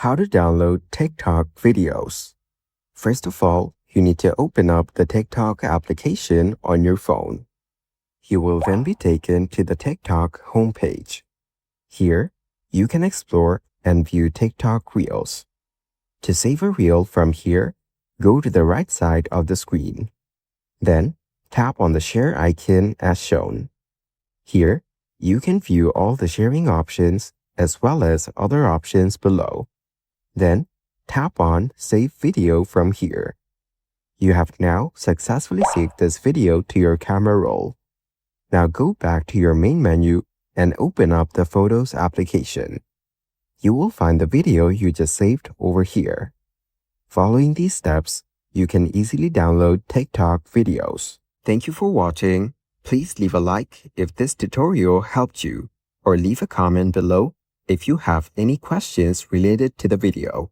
How to download TikTok videos. First of all, you need to open up the TikTok application on your phone. You will then be taken to the TikTok homepage. Here, you can explore and view TikTok Reels. To save a reel from here, go to the right side of the screen. Then, tap on the share icon as shown. Here, you can view all the sharing options as well as other options below. Then, tap on Save Video from here. You have now successfully saved this video to your camera roll. Now go back to your main menu and open up the Photos application. You will find the video you just saved over here. Following these steps, you can easily download TikTok videos. Thank you for watching. Please leave a like if this tutorial helped you, or leave a comment below if you have any questions related to the video.